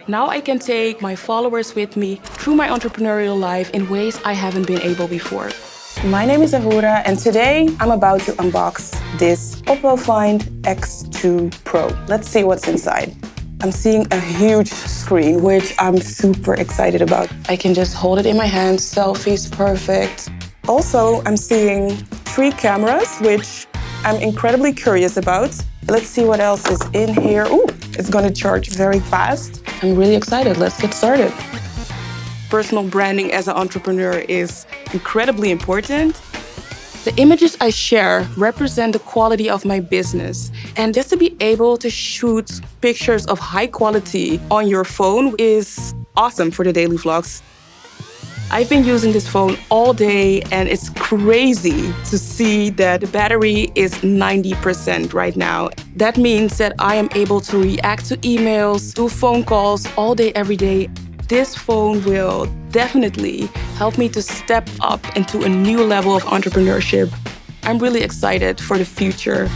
Now I can take my followers with me through my entrepreneurial life in ways I haven't been able before. My name is Awura, and today I'm about to unbox this OPPO Find X2 Pro. Let's see what's inside. I'm seeing a huge screen, which I'm super excited about. I can just hold it in my hand, selfies perfect. Also, I'm seeing 3 cameras, which I'm incredibly curious about. Let's see what else is in here. Ooh, it's gonna charge very fast. I'm really excited. Let's get started. Personal branding as an entrepreneur is incredibly important. The images I share represent the quality of my business. And just to be able to shoot pictures of high quality on your phone is awesome for the daily vlogs. I've been using this phone all day, and it's crazy to see that the battery is 90% right now. That means that I am able to react to emails, do phone calls all day, every day. This phone will definitely help me to step up into a new level of entrepreneurship. I'm really excited for the future.